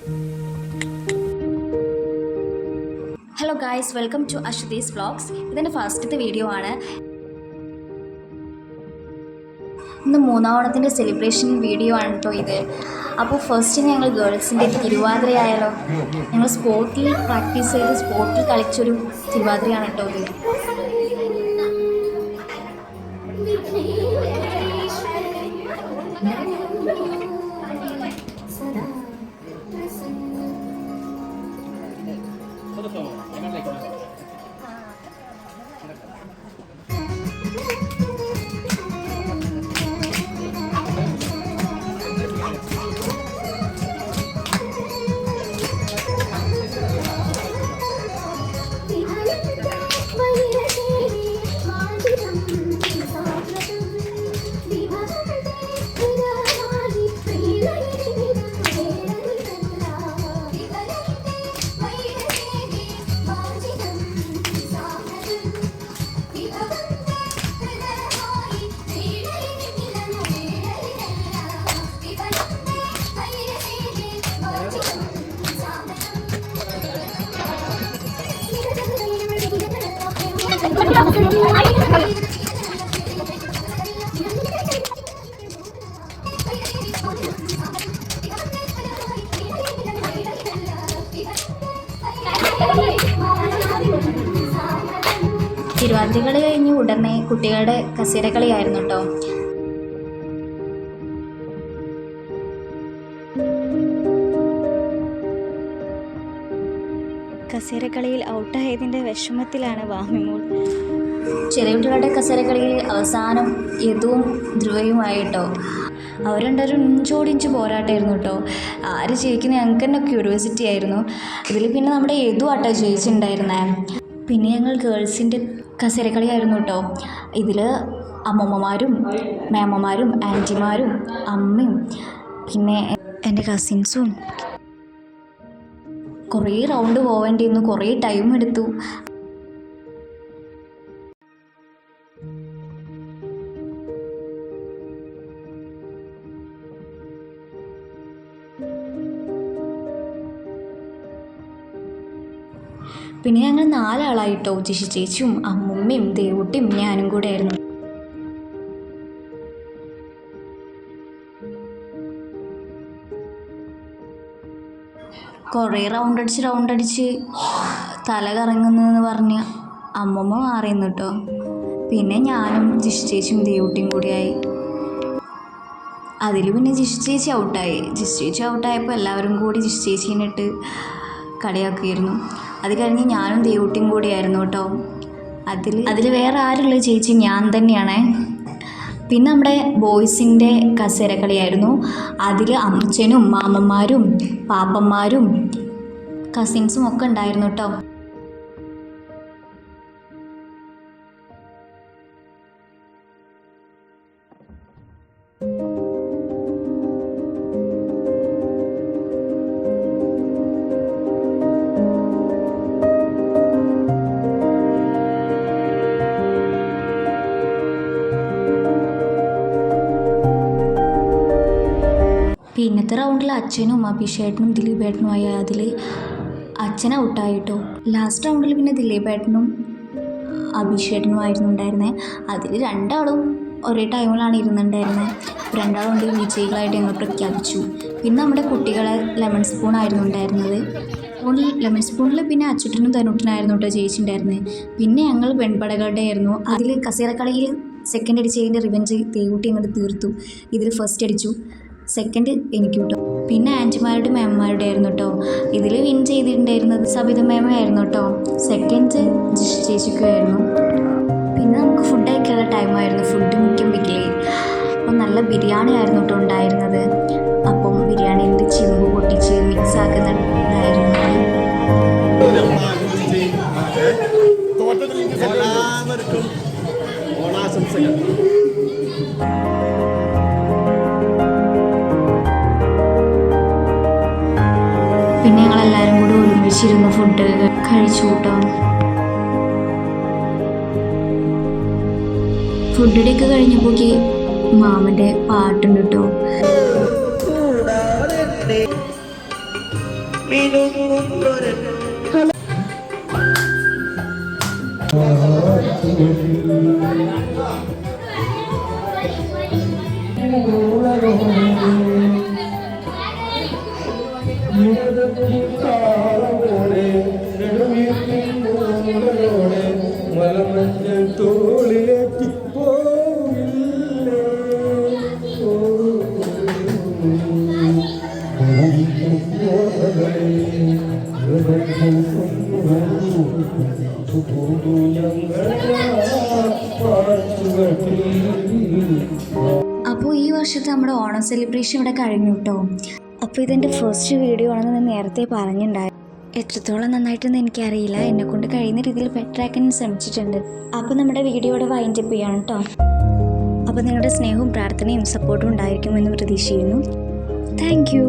Hello guys, welcome to Aswathy's vlogs. ഇതെൻ്റെ ഫസ്റ്റത്തെ video ആണ്. ഇന്ന് മൂന്നാം ഓണത്തിൻ്റെ സെലിബ്രേഷൻ വീഡിയോ ആണ് കേട്ടോ ഇത്. അപ്പോൾ ഫസ്റ്റ് ഞങ്ങൾ ഗേൾസിൻ്റെ തിരുവാതിരയായാലോ. ഞങ്ങൾ സ്പോർട്ടിൽ പ്രാക്ടീസ് ചെയ്ത് സ്പോർട്ടിൽ കളിച്ചൊരു തിരുവാതിരയാണ് കേട്ടോ ഇത്. തിരുവാതിരകളി കഴിഞ്ഞ് ഉടനെ കുട്ടികളുടെ കസേരക്കളിയായിരുന്നു കേട്ടോ. കസേരക്കളിയിൽ ഔട്ടായതിൻ്റെ വിഷമത്തിലാണ് വാമിമോൾ. ചെറിയ കുട്ടികളുടെ കസേരക്കളിയിൽ അവസാനം യദുവും ധ്രുവയുമായിട്ടോ. അവർ രണ്ടുപേരും ഇഞ്ചോടിഞ്ച് പോരാട്ടമായിരുന്നു കേട്ടോ. ആര് ജയിക്കുന്നത് ഞങ്ങൾക്ക് തന്നെ ക്യൂരിയോസിറ്റി ആയിരുന്നു. ഇതിൽ പിന്നെ നമ്മുടെ യദു ആട്ടോ ജയിച്ചിട്ടുണ്ടായിരുന്നേ. പിന്നെ ഞങ്ങൾ ഗേൾസിൻ്റെ കസേരക്കളിയായിരുന്നു കേട്ടോ. ഇതിൽ അമ്മമ്മമാരും മേമ്മമാരും ആൻറ്റിമാരും അമ്മയും പിന്നെ എൻ്റെ കസിൻസും. കുറേ റൗണ്ട് പോവേണ്ടിയിരുന്നു, കുറേ ടൈം എടുത്തു. പിന്നെ ഞങ്ങൾ 4 ആളായിട്ടോ. ജിഷി ചേച്ചിയും അമ്മുമ്മയും ദേവുട്ടിയും ഞാനും കൂടെ ആയിരുന്നു. കുറേ റൗണ്ട് അടിച്ച് തല കറങ്ങുന്നെന്ന് പറഞ്ഞ് അമ്മമ്മ മാറിയിരുന്നു കേട്ടോ. പിന്നെ ഞാനും ജിഷി ചേച്ചിയും ദേവുട്ടിയും കൂടിയായി. അതിൽ പിന്നെ ജിഷി ചേച്ചി ഔട്ടായപ്പോൾ എല്ലാവരും കൂടി ജിഷി ചേച്ചീനെ ഇട്ട് കളിയാക്കിയിരുന്നു. അത് കഴിഞ്ഞ് ഞാനും ദേവുട്ടിയും കൂടിയായിരുന്നു കേട്ടോ. അതിൽ വേറെ ആരുള്ള ചേച്ചി ഞാൻ തന്നെയാണേ. പിന്നെ നമ്മുടെ ബോയ്സിൻ്റെ കസേരക്കളിയായിരുന്നു. അതിൽ അമ്മച്ചനും മാമന്മാരും പാപ്പന്മാരും കസിൻസും ഒക്കെ ഉണ്ടായിരുന്നു കേട്ടോ. പിന്നത്തെ റൗണ്ടിൽ അച്ഛനും അഭിഷേകനും ദിലീപേട്ടനുമായ അതിൽ അച്ഛൻ ഔട്ടായിട്ടോ. ലാസ്റ്റ് റൗണ്ടിൽ പിന്നെ ദിലീപേട്ടനും അഭിഷേകനുമായിരുന്നു ഉണ്ടായിരുന്നത്. അതിൽ 2 ആളും ഒരേ ടൈമിലാണ് ഇരുന്നുണ്ടായിരുന്നത്. 2 ആളും വിജയികളായിട്ട് ഞങ്ങൾ പ്രഖ്യാപിച്ചു. പിന്നെ നമ്മുടെ കുട്ടികളെ ലെമൺ സ്പൂൺ ആയിരുന്നു ഉണ്ടായിരുന്നത്. ലെമൺ സ്പൂണിൽ പിന്നെ അച്ചുട്ടനും തനുട്ടനായിരുന്നു കേട്ടോ ജയിച്ചിട്ടുണ്ടായിരുന്നത്. പിന്നെ ഞങ്ങൾ പെൺപടകളുടെ ആയിരുന്നു. അതിൽ കസേരക്കളിയിൽ സെക്കൻഡ് അടിച്ചതിൻ്റെ റിവെഞ്ച് ദേവുട്ടി അങ്ങോട്ട് തീർത്തു. ഇതിൽ ഫസ്റ്റ് അടിച്ചു, സെക്കൻഡ് എനിക്ക് കിട്ടും. പിന്നെ ആൻറ്റിമാരുടെ മേമ്മമാരുടെ ആയിരുന്നു കേട്ടോ. ഇതിൽ വിൻ ചെയ്തിട്ടുണ്ടായിരുന്നത് സബിത മേമയായിരുന്നു കേട്ടോ. സെക്കൻഡ് ജിഷി ചേച്ചിക്കുമായിരുന്നു. പിന്നെ നമുക്ക് ഫുഡ് കഴിക്കാനുള്ള ടൈമായിരുന്നു. ഫുഡ് മുഖ്യം വെക്കില്ലേ. അപ്പം നല്ല ബിരിയാണി ആയിരുന്നു കേട്ടോ ഉണ്ടായിരുന്നത്. അപ്പം ബിരിയാണീൻ്റെ ചിമ്പ് പൊട്ടിച്ച് മിക്സ് ആക്കുന്ന ഇതായിരുന്നു. എല്ലാവർക്കും ഓണാശംസകൾ. പിന്നെ ഞങ്ങളെല്ലാവരും കൂടി ഒരുമിച്ചിരുന്ന് ഫുഡ് കഴിച്ചു കേട്ടോ. ഫുഡടിയൊക്കെ കഴിഞ്ഞപ്പോഴേക്ക് മാമൻ്റെ പാട്ടുണ്ട് കേട്ടോ. മിനുങ്ങുന്നൊരൻ മലമഞ്ഞ തോളിലേക്ക് പോയില്ലേ അപ്പോൾ ഈ വർഷത്തെ നമ്മുടെ ഓണം സെലിബ്രേഷൻ ഇവിടെ കഴിഞ്ഞു കേട്ടോ. അപ്പോൾ ഇതെൻ്റെ ഫസ്റ്റ് വീഡിയോ ആണെന്ന് ഞാൻ നേരത്തെ പറഞ്ഞിട്ടുണ്ടായിരുന്നു. എത്രത്തോളം നന്നായിട്ടൊന്നും എനിക്കറിയില്ല, എന്നെക്കൊണ്ട് കഴിയുന്ന രീതിയിൽ ബെറ്റർ ആക്കാൻ ശ്രമിച്ചിട്ടുണ്ട്. അപ്പോൾ നമ്മുടെ വീഡിയോയുടെ വൈൻഡപ്പ് ചെയ്യാണ് കേട്ടോ. അപ്പോൾ നിങ്ങളുടെ സ്നേഹവും പ്രാർത്ഥനയും സപ്പോർട്ടും ഉണ്ടായിരിക്കുമെന്ന് പ്രതീക്ഷിക്കുന്നു. Thank you.